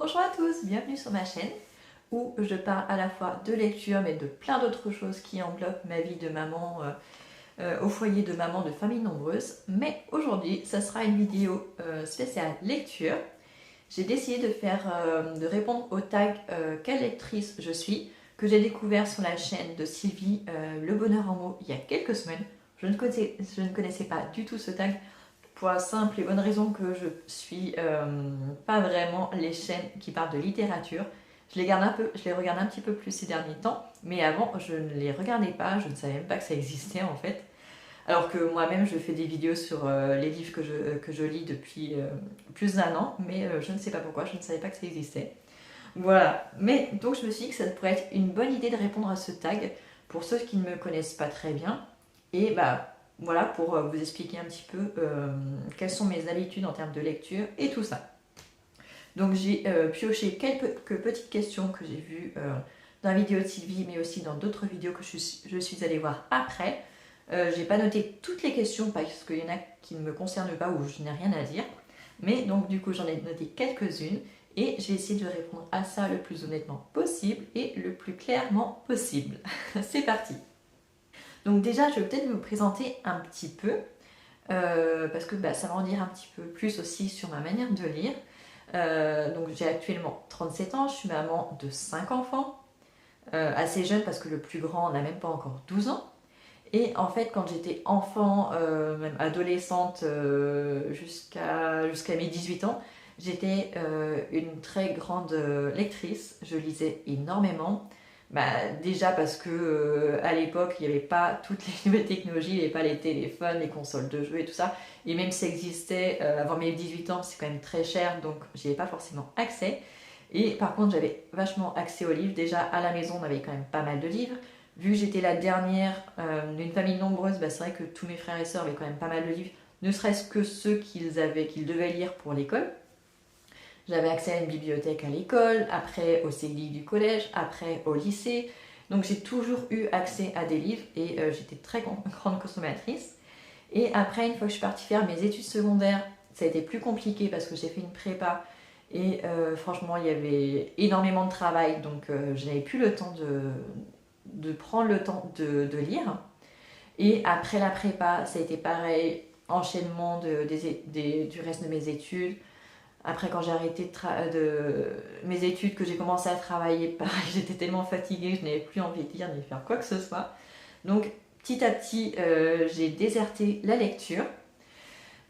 Bonjour à tous, bienvenue sur ma chaîne où je parle à la fois de lecture mais de plein d'autres choses qui englobent ma vie de maman au foyer de maman de famille nombreuse. Mais aujourd'hui, ça sera une vidéo spéciale lecture. J'ai décidé de répondre au tag quelle lectrice je suis, que j'ai découvert sur la chaîne de Sylvie Le Bonheur en mots il y a quelques semaines. Je ne connaissais pas du tout ce tag pour la simple et bonne raison que je suis pas vraiment les chaînes qui parlent de littérature. Je les regarde un petit peu plus ces derniers temps, mais avant je ne les regardais pas, je ne savais même pas que ça existait en fait. Alors que moi-même je fais des vidéos sur les livres que je lis depuis plus d'un an, mais je ne sais pas pourquoi, je ne savais pas que ça existait. Voilà, mais donc je me suis dit que ça pourrait être une bonne idée de répondre à ce tag pour ceux qui ne me connaissent pas très bien. Et bah voilà, pour vous expliquer un petit peu quelles sont mes habitudes en termes de lecture et tout ça. Donc j'ai pioché quelques petites questions que j'ai vues dans la vidéo de Sylvie, mais aussi dans d'autres vidéos que je suis allée voir après. J'ai pas noté toutes les questions parce qu'il y en a qui ne me concernent pas ou je n'ai rien à dire. Mais donc du coup j'en ai noté quelques-unes et j'ai essayé de répondre à ça le plus honnêtement possible et le plus clairement possible. C'est parti. Donc déjà je vais peut-être vous présenter un petit peu parce que ça va en dire un petit peu plus aussi sur ma manière de lire. Donc j'ai actuellement 37 ans, je suis maman de 5 enfants, assez jeune parce que le plus grand n'a même pas encore 12 ans. Et en fait, quand j'étais enfant, même adolescente, jusqu'à mes 18 ans, j'étais une très grande lectrice. Je lisais énormément. Déjà parce que à l'époque, il n'y avait pas toutes les nouvelles technologies, il n'y avait pas les téléphones, les consoles de jeux et tout ça. Et même si ça existait avant mes 18 ans, c'est quand même très cher, donc j'y avais pas forcément accès. Et par contre, j'avais vachement accès aux livres. Déjà, à la maison, on avait quand même pas mal de livres. Vu que j'étais la dernière d'une famille nombreuse, c'est vrai que tous mes frères et sœurs avaient quand même pas mal de livres, ne serait-ce que ceux qu'ils devaient lire pour l'école. J'avais accès à une bibliothèque à l'école, après au CDI du collège, après au lycée. Donc j'ai toujours eu accès à des livres et j'étais très grande consommatrice. Et après, une fois que je suis partie faire mes études secondaires, ça a été plus compliqué parce que j'ai fait une prépa et franchement, il y avait énormément de travail, donc je n'avais plus le temps de prendre le temps de lire. Et après la prépa, ça a été pareil, enchaînement du reste de mes études. Après, quand j'ai arrêté mes études, que j'ai commencé à travailler, pareil, j'étais tellement fatiguée, je n'avais plus envie de lire ni de faire quoi que ce soit. Donc, petit à petit, j'ai déserté la lecture.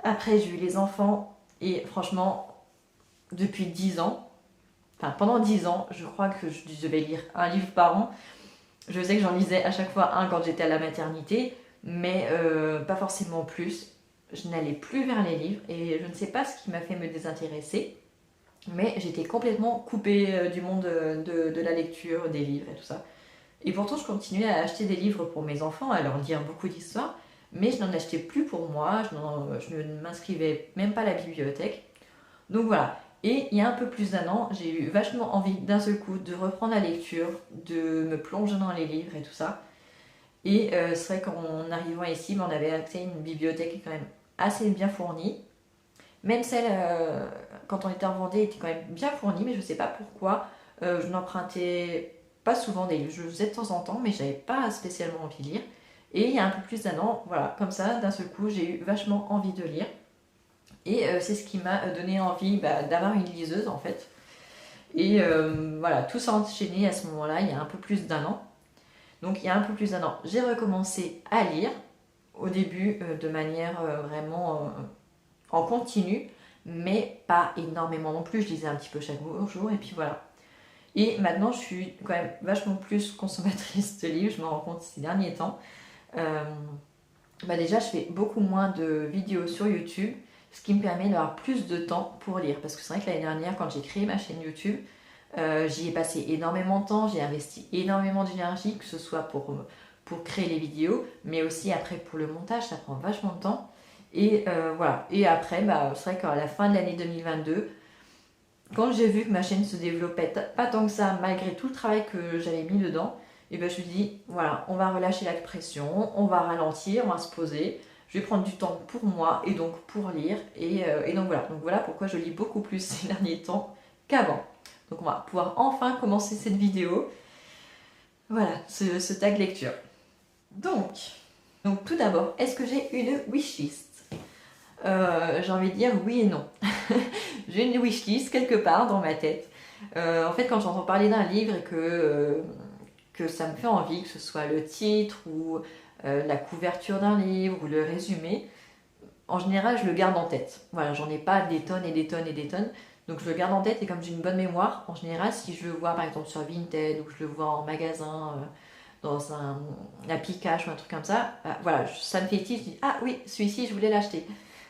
Après, j'ai eu les enfants et franchement, depuis 10 ans, enfin pendant 10 ans, je crois que je devais lire un livre par an. Je sais que j'en lisais à chaque fois un quand j'étais à la maternité, mais pas forcément plus. Je n'allais plus vers les livres et je ne sais pas ce qui m'a fait me désintéresser, mais j'étais complètement coupée du monde de la lecture, des livres et tout ça. Et pourtant, je continuais à acheter des livres pour mes enfants, à leur lire beaucoup d'histoires, mais je n'en achetais plus pour moi, je ne m'inscrivais même pas à la bibliothèque. Donc voilà. Et il y a un peu plus d'un an, j'ai eu vachement envie d'un seul coup de reprendre la lecture, de me plonger dans les livres et tout ça. Et c'est vrai qu'en arrivant ici, on avait accès à une bibliothèque qui est quand même assez bien fournie. Même celle, quand on était en Vendée, était quand même bien fournie, mais je ne sais pas pourquoi. Je n'empruntais pas souvent des livres. Je le faisais de temps en temps, mais j'avais pas spécialement envie de lire. Et il y a un peu plus d'un an, voilà, comme ça, d'un seul coup, j'ai eu vachement envie de lire. Et c'est ce qui m'a donné envie d'avoir une liseuse en fait. Et voilà, tout s'est enchaîné à ce moment-là, il y a un peu plus d'un an. Donc il y a un peu plus d'un an, j'ai recommencé à lire, au début de manière vraiment en continu, mais pas énormément non plus, je lisais un petit peu chaque jour et puis voilà. Et maintenant je suis quand même vachement plus consommatrice de livres, je me rends compte ces derniers temps. Euh, Déjà je fais beaucoup moins de vidéos sur YouTube, ce qui me permet d'avoir plus de temps pour lire. Parce que c'est vrai que l'année dernière, quand j'ai créé ma chaîne YouTube, j'y ai passé énormément de temps, j'ai investi énormément d'énergie, que ce soit pour créer les vidéos, mais aussi après pour le montage, ça prend vachement de temps. Et voilà. Et après, c'est vrai qu'à la fin de l'année 2022, quand j'ai vu que ma chaîne se développait pas tant que ça, malgré tout le travail que j'avais mis dedans, et je me suis dit, voilà, on va relâcher la pression, on va ralentir, on va se poser, je vais prendre du temps pour moi et donc pour lire. Et donc voilà pourquoi je lis beaucoup plus ces derniers temps qu'avant. Donc on va pouvoir enfin commencer cette vidéo. Voilà, ce tag lecture. Donc tout d'abord, est-ce que j'ai une wishlist? J'ai envie de dire oui et non. J'ai une wishlist quelque part dans ma tête. En fait, quand j'entends parler d'un livre et que ça me fait envie, que ce soit le titre ou la couverture d'un livre ou le résumé, en général, je le garde en tête. Voilà, j'en ai pas des tonnes et des tonnes et des tonnes. Donc je le garde en tête et comme j'ai une bonne mémoire, en général, si je le vois par exemple sur Vinted ou que je le vois en magasin, dans un Applicache ou un truc comme ça, voilà, ça me fait tilt, je dis ah oui, celui-ci je voulais l'acheter.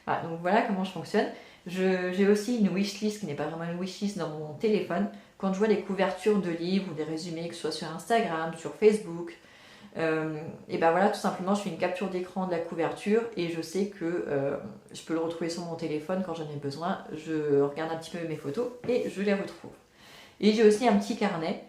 Voilà, donc voilà comment je fonctionne. J'ai aussi une wishlist qui n'est pas vraiment une wishlist dans mon téléphone. Quand je vois des couvertures de livres ou des résumés, que ce soit sur Instagram, sur Facebook, et ben voilà, tout simplement, je fais une capture d'écran de la couverture et je sais que je peux le retrouver sur mon téléphone quand j'en ai besoin. Je regarde un petit peu mes photos et je les retrouve. Et j'ai aussi un petit carnet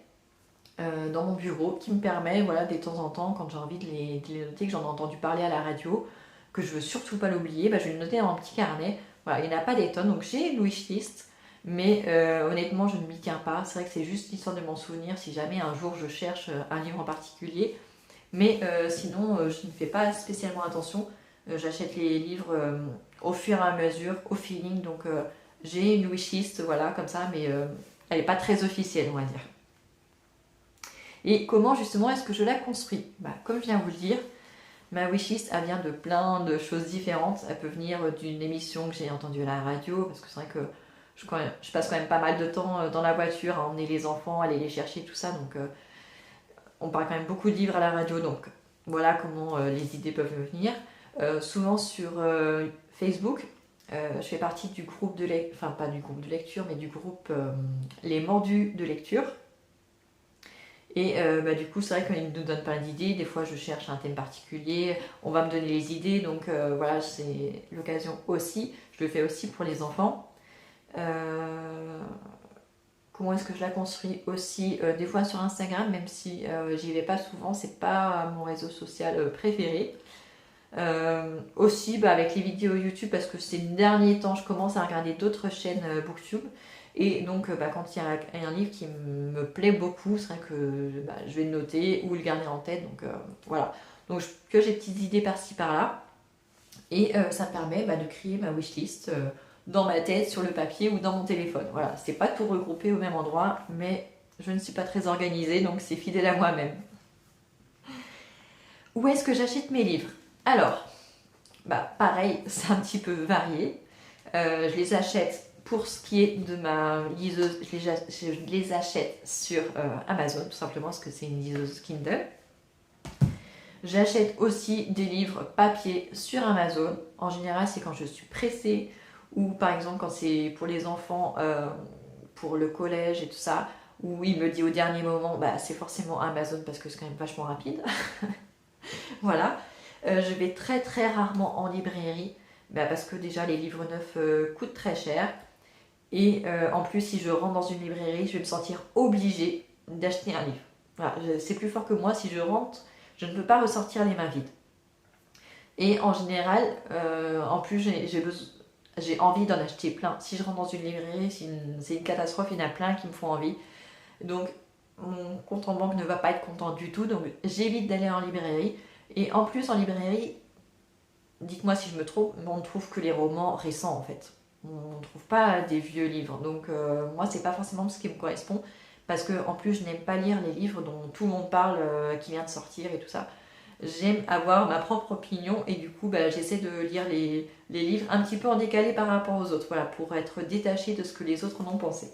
dans mon bureau qui me permet, voilà, de temps en temps, quand j'ai envie de les noter, que j'en ai entendu parler à la radio, que je veux surtout pas l'oublier, bah, je vais le noter dans un petit carnet. Voilà, il n'y en a pas des tonnes, donc j'ai une wishlist, mais honnêtement, je ne m'y tiens pas. C'est vrai que c'est juste l'histoire de m'en souvenir si jamais un jour je cherche un livre en particulier. Mais sinon, je ne fais pas spécialement attention. J'achète les livres au fur et à mesure, au feeling. Donc j'ai une wishlist, voilà, comme ça, mais elle n'est pas très officielle, on va dire. Et comment justement est-ce que je la construis? Comme je viens de vous le dire, ma wishlist, elle vient de plein de choses différentes. Elle peut venir d'une émission que j'ai entendue à la radio, parce que c'est vrai que je passe quand même pas mal de temps dans la voiture à emmener les enfants, aller les chercher, tout ça. Donc on parle quand même beaucoup de livres à la radio, donc voilà comment les idées peuvent me venir. Souvent sur Facebook, je fais partie du groupe de lecture, enfin pas du groupe de lecture, mais du groupe Les Mordus de lecture. Et du coup, c'est vrai qu'il nous donne plein d'idées. Des fois, je cherche un thème particulier, on va me donner les idées, donc voilà, c'est l'occasion aussi. Je le fais aussi pour les enfants. Comment est-ce que je la construis aussi des fois sur Instagram, même si j'y vais pas souvent, c'est pas mon réseau social préféré. Aussi avec les vidéos YouTube, parce que ces derniers temps, je commence à regarder d'autres chaînes Booktube. Et donc, quand il y a un livre qui me plaît beaucoup, c'est vrai que je vais le noter ou le garder en tête. Donc, voilà. Donc, que j'ai des petites idées par-ci par-là. Et ça me permet de créer ma wishlist dans ma tête, sur le papier ou dans mon téléphone. Voilà, c'est pas tout regroupé au même endroit, mais je ne suis pas très organisée, donc c'est fidèle à moi-même. Où est-ce que j'achète mes livres? Alors, pareil, c'est un petit peu varié. Je les achète pour ce qui est de ma liseuse, je les achète sur Amazon, tout simplement parce que c'est une liseuse Kindle. J'achète aussi des livres papier sur Amazon. En général, c'est quand je suis pressée ou par exemple quand c'est pour les enfants, pour le collège et tout ça, où il me dit au dernier moment, c'est forcément Amazon parce que c'est quand même vachement rapide. Voilà. Je vais très très rarement en librairie parce que déjà les livres neufs coûtent très cher. Et en plus, si je rentre dans une librairie, je vais me sentir obligée d'acheter un livre. Voilà, c'est plus fort que moi. Si je rentre, je ne peux pas ressortir les mains vides. Et en général, en plus, j'ai envie d'en acheter plein. Si je rentre dans une librairie, c'est une catastrophe, il y en a plein qui me font envie. Donc, mon compte en banque ne va pas être content du tout. Donc, j'évite d'aller en librairie. Et en plus, en librairie, dites-moi si je me trompe, mais on ne trouve que les romans récents en fait. On ne trouve pas des vieux livres. Donc moi, c'est pas forcément ce qui me correspond. Parce que en plus, je n'aime pas lire les livres dont tout le monde parle, qui vient de sortir et tout ça. J'aime avoir ma propre opinion et du coup, j'essaie de lire les livres un petit peu en décalé par rapport aux autres. Voilà, pour être détachée de ce que les autres en ont pensé.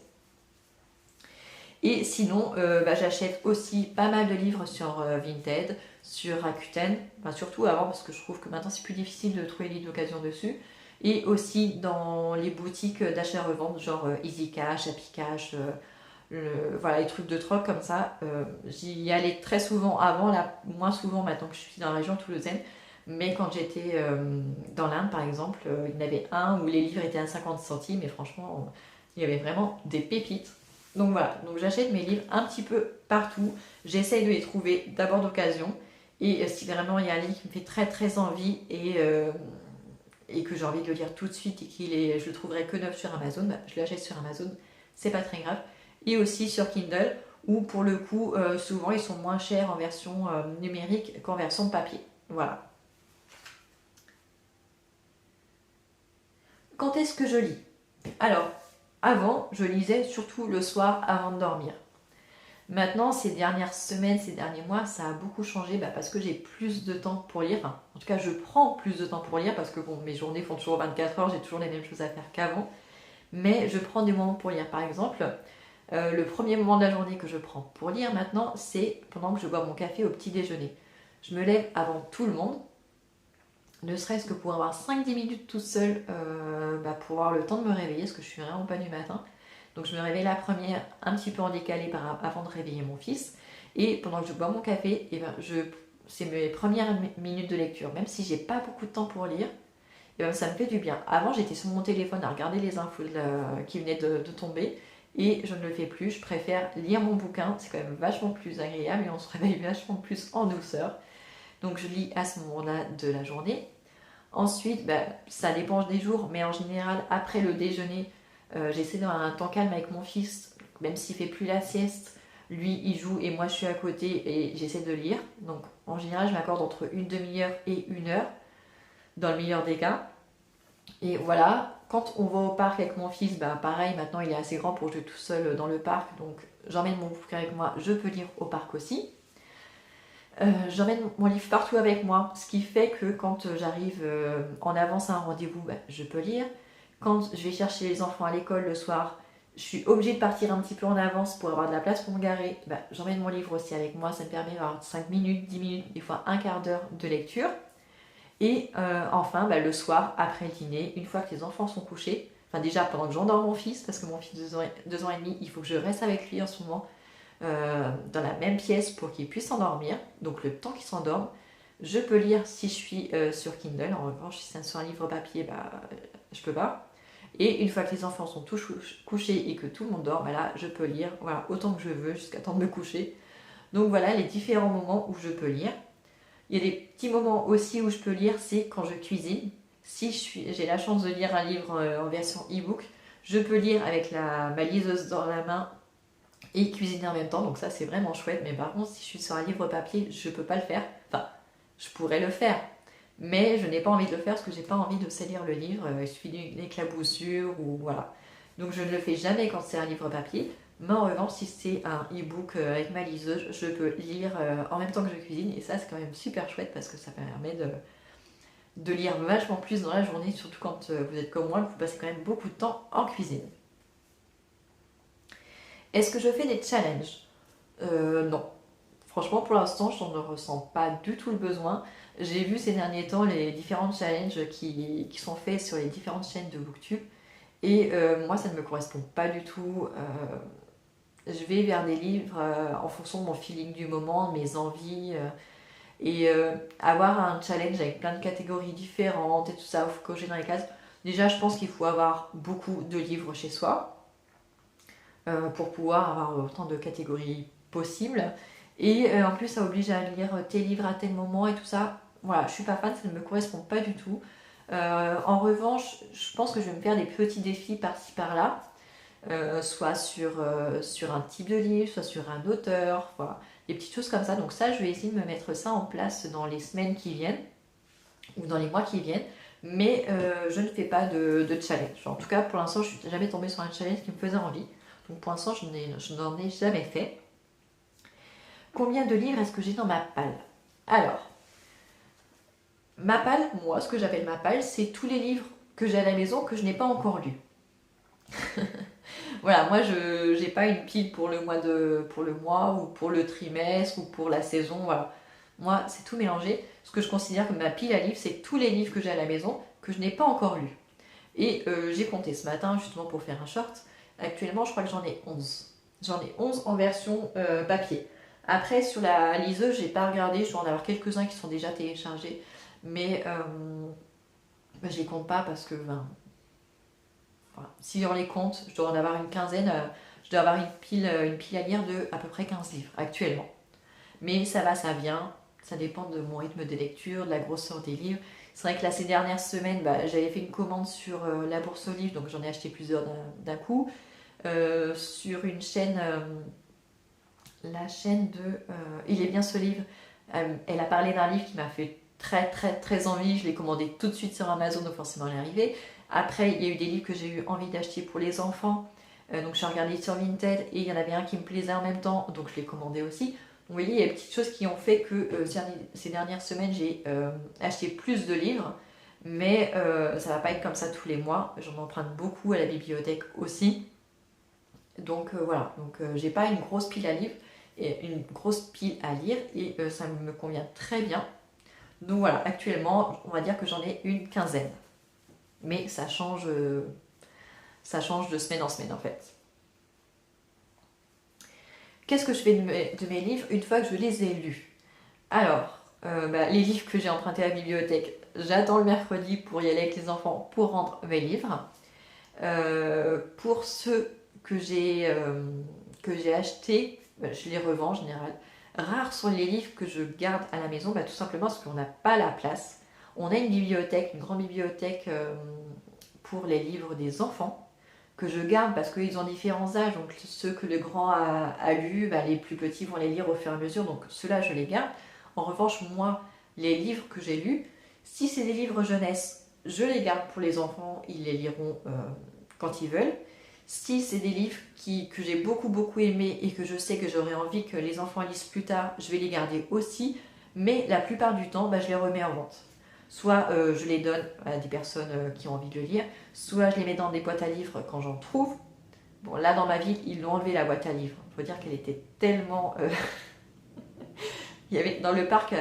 Et sinon, j'achète aussi pas mal de livres sur Vinted, sur Rakuten, surtout avant parce que je trouve que maintenant c'est plus difficile de trouver les livres d'occasion dessus. Et aussi dans les boutiques d'achat-revente, genre Easy Cash, Happy Cash, voilà, les trucs de troc comme ça. J'y allais très souvent avant, là, moins souvent maintenant que je suis dans la région toulousaine. Mais quand j'étais dans l'Inde par exemple, il y en avait un où les livres étaient à 50 centimes et franchement, il y avait vraiment des pépites. Donc voilà, donc j'achète mes livres un petit peu partout. J'essaye de les trouver d'abord d'occasion. Et si vraiment il y a un livre qui me fait très très envie et que j'ai envie de le lire tout de suite et je le trouverai que neuf sur Amazon, je l'achète sur Amazon, c'est pas très grave. et aussi sur Kindle, où pour le coup, souvent ils sont moins chers en version numérique qu'en version papier. Voilà. Quand est-ce que je lis? Alors, avant, je lisais surtout le soir avant de dormir. Maintenant, ces dernières semaines, ces derniers mois, ça a beaucoup changé parce que j'ai plus de temps pour lire. Enfin, en tout cas, je prends plus de temps pour lire parce que bon, mes journées font toujours 24 heures, j'ai toujours les mêmes choses à faire qu'avant. Mais je prends des moments pour lire. Par exemple, le premier moment de la journée que je prends pour lire maintenant, c'est pendant que je bois mon café au petit déjeuner. Je me lève avant tout le monde, ne serait-ce que pour avoir 5-10 minutes tout seul, pour avoir le temps de me réveiller, parce que je suis vraiment pas du matin. Donc je me réveille la première, un petit peu en décalé avant de réveiller mon fils. Et pendant que je bois mon café, c'est mes premières minutes de lecture. Même si j'ai pas beaucoup de temps pour lire, ça me fait du bien. Avant, j'étais sur mon téléphone à regarder les infos qui venaient de tomber. Et je ne le fais plus. Je préfère lire mon bouquin. C'est quand même vachement plus agréable et on se réveille vachement plus en douceur. Donc je lis à ce moment-là de la journée. Ensuite, ça dépend des jours, mais en général, après le déjeuner, j'essaie d'avoir un temps calme avec mon fils, même s'il fait plus la sieste. Lui, il joue et moi, je suis à côté et j'essaie de lire. Donc, en général, je m'accorde entre une demi-heure et 1 heure, dans le meilleur des cas. Et voilà, quand on va au parc avec mon fils, pareil, maintenant, il est assez grand pour jouer tout seul dans le parc. Donc, j'emmène mon bouquin avec moi, je peux lire au parc aussi. J'emmène mon livre partout avec moi, ce qui fait que quand j'arrive en avance à un rendez-vous, je peux lire. Quand je vais chercher les enfants à l'école le soir, je suis obligée de partir un petit peu en avance pour avoir de la place pour me garer. J'emmène mon livre aussi avec moi, ça me permet d'avoir 5 minutes, 10 minutes, des fois un quart d'heure de lecture. Et enfin, le soir, après le dîner, une fois que les enfants sont couchés, enfin déjà pendant que j'endors mon fils, parce que mon fils de 2 ans et demi, il faut que je reste avec lui en ce moment, dans la même pièce pour qu'il puisse s'endormir. Donc le temps qu'il s'endorme, je peux lire si je suis sur Kindle. En revanche, si c'est sur un livre papier, je peux pas. Et une fois que les enfants sont tous couchés et que tout le monde dort, là, je peux lire autant que je veux jusqu'à temps de me coucher. Donc voilà les différents moments où je peux lire. Il y a des petits moments aussi où je peux lire, c'est quand je cuisine. Si j'ai la chance de lire un livre en version e-book, je peux lire avec ma liseuse dans la main et cuisiner en même temps, donc ça c'est vraiment chouette. Mais par contre, si je suis sur un livre papier, je peux pas le faire. Enfin, je pourrais le faire, mais je n'ai pas envie de le faire parce que j'ai pas envie de salir le livre. Il suffit d'une éclaboussure ou voilà. Donc je ne le fais jamais quand c'est un livre papier. Mais en revanche, si c'est un e-book avec ma liseuse, je peux lire en même temps que je cuisine. Et ça, c'est quand même super chouette parce que ça permet de lire vachement plus dans la journée, surtout quand vous êtes comme moi, vous passez quand même beaucoup de temps en cuisine. Est-ce que je fais des challenges? Non. Franchement, pour l'instant, je ne ressens pas du tout le besoin. J'ai vu ces derniers temps les différents challenges qui sont faits sur les différentes chaînes de Booktube. Et moi, ça ne me correspond pas du tout. Je vais vers des livres en fonction de mon feeling du moment, de mes envies. Et avoir un challenge avec plein de catégories différentes et tout ça, il faut cocher dans les cases. Déjà, je pense qu'il faut avoir beaucoup de livres chez soi pour pouvoir avoir autant de catégories possibles. Et en plus, ça oblige à lire tes livres à tel moment et tout ça. Voilà, je suis pas fan, ça ne me correspond pas du tout. En revanche, je pense que je vais me faire des petits défis par-ci par-là, soit sur un type de livre, soit sur un auteur, voilà, des petites choses comme ça. Donc ça, je vais essayer de me mettre ça en place dans les semaines qui viennent ou dans les mois qui viennent. Mais je ne fais pas de challenge. En tout cas, pour l'instant, je ne suis jamais tombée sur un challenge qui me faisait envie. Donc pour l'instant, je n'en ai jamais fait. Combien de livres est-ce que j'ai dans ma palle? Alors, ma palle, moi, ce que j'appelle ma palle, c'est tous les livres que j'ai à la maison que je n'ai pas encore lus. Voilà, moi, je n'ai pas une pile pour le mois ou pour le trimestre ou pour la saison. Voilà. Moi, c'est tout mélangé. Ce que je considère comme ma pile à livres, c'est tous les livres que j'ai à la maison que je n'ai pas encore lus. Et j'ai compté ce matin, justement, pour faire un short. Actuellement, je crois que j'en ai 11. J'en ai 11 en version papier. Après, sur la liseuse, j'ai pas regardé. Je dois en avoir quelques-uns qui sont déjà téléchargés. Mais je les compte pas parce que voilà. Si on les compte, je dois en avoir une quinzaine. Je dois avoir une pile à lire de à peu près 15 livres actuellement. Mais ça va, ça vient. Ça dépend de mon rythme de lecture, de la grosseur des livres. C'est vrai que là, ces dernières semaines, j'avais fait une commande sur la bourse aux livres, donc j'en ai acheté plusieurs d'un coup. sur une chaîne, la chaîne de Il est bien ce livre. Elle a parlé d'un livre qui m'a fait très envie. Je l'ai commandé tout de suite sur Amazon, donc forcément elle est arrivée. Après, il y a eu des livres que j'ai eu envie d'acheter pour les enfants. Donc je suis regardée sur Vinted et il y en avait un qui me plaisait en même temps, donc je l'ai commandé aussi. Donc vous voyez, il y a des petites choses qui ont fait que ces dernières semaines, j'ai acheté plus de livres. Mais ça va pas être comme ça tous les mois. J'en emprunte beaucoup à la bibliothèque aussi. Donc voilà, donc j'ai pas une grosse pile à livres et une grosse pile à lire et ça me convient très bien. Donc voilà, actuellement, on va dire que j'en ai une quinzaine. Mais ça change de semaine en semaine en fait. Qu'est-ce que je fais de mes livres une fois que je les ai lus? Alors, les livres que j'ai empruntés à la bibliothèque, j'attends le mercredi pour y aller avec les enfants pour rendre mes livres. Pour ceux que j'ai achetés, je les revends en général. Rares sont les livres que je garde à la maison, tout simplement parce qu'on n'a pas la place. On a une bibliothèque, une grande bibliothèque pour les livres des enfants que je garde parce qu'ils ont différents âges. Donc ceux que le grand a lus, les plus petits vont les lire au fur et à mesure. Donc ceux-là, je les garde. En revanche, moi, les livres que j'ai lus, si c'est des livres jeunesse, je les garde pour les enfants. Ils les liront quand ils veulent. Si c'est des livres que j'ai beaucoup aimés et que je sais que j'aurais envie que les enfants lisent plus tard, je vais les garder aussi. Mais la plupart du temps, je les remets en vente. Soit je les donne à des personnes qui ont envie de le lire, soit je les mets dans des boîtes à livres quand j'en trouve. Bon, là dans ma ville, ils l'ont enlevé la boîte à livres. Il faut dire qu'elle était tellement... Il y avait dans le parc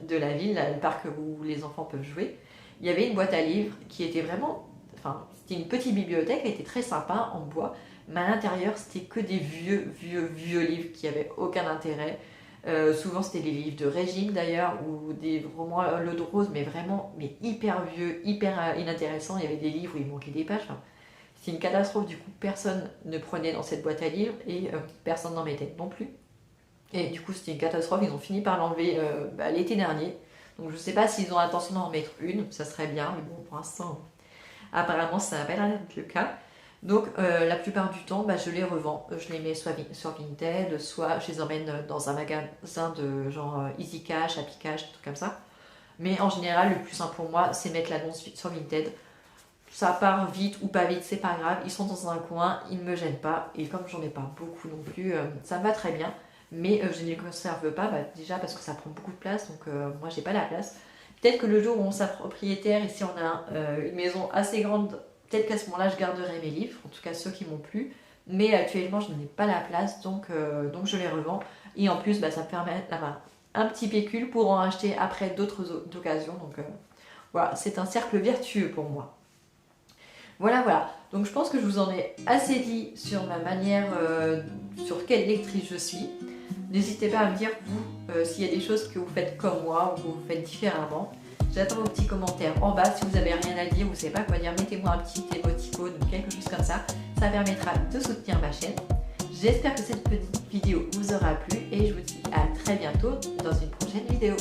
de la ville, là, le parc où les enfants peuvent jouer, il y avait une boîte à livres qui était vraiment... Enfin, c'était une petite bibliothèque, elle était très sympa, en bois, mais à l'intérieur, c'était que des vieux livres qui n'avaient aucun intérêt. Souvent, c'était des livres de régime d'ailleurs, ou des romans à l'eau de rose, mais vraiment hyper vieux, hyper inintéressants. Il y avait des livres où il manquait des pages. Enfin, c'était une catastrophe, du coup, personne ne prenait dans cette boîte à livres et personne n'en mettait non plus. Et du coup, c'était une catastrophe, ils ont fini par l'enlever l'été dernier. Donc, je ne sais pas s'ils ont l'intention d'en mettre une, ça serait bien, mais bon, pour l'instant... Apparemment, ça n'a pas l'air d'être le cas. Donc, la plupart du temps, je les revends. Je les mets soit sur Vinted, soit je les emmène dans un magasin de genre Easy Cash, Happy Cash, des trucs comme ça. Mais en général, le plus simple pour moi, c'est mettre l'annonce sur Vinted. Ça part vite ou pas vite, c'est pas grave. Ils sont dans un coin, ils ne me gênent pas. Et comme j'en ai pas beaucoup non plus, ça me va très bien. Mais je ne les conserve pas, déjà parce que ça prend beaucoup de place. Donc, moi, j'ai pas la place. Peut-être que le jour où on sera propriétaire, et si on a une maison assez grande, peut-être qu'à ce moment-là, je garderai mes livres, en tout cas ceux qui m'ont plu. Mais actuellement, je n'ai pas la place, donc je les revends. Et en plus, ça me permet d'avoir un petit pécule pour en acheter après d'autres occasions. Donc voilà, c'est un cercle vertueux pour moi. Voilà. Donc je pense que je vous en ai assez dit sur ma manière, sur quelle lectrice je suis. N'hésitez pas à me dire, vous, s'il y a des choses que vous faites comme moi ou que vous faites différemment. J'attends vos petits commentaires en bas. Si vous n'avez rien à dire, vous ne savez pas quoi dire, mettez-moi un petit émoticône ou quelque chose comme ça. Ça permettra de soutenir ma chaîne. J'espère que cette petite vidéo vous aura plu et je vous dis à très bientôt dans une prochaine vidéo.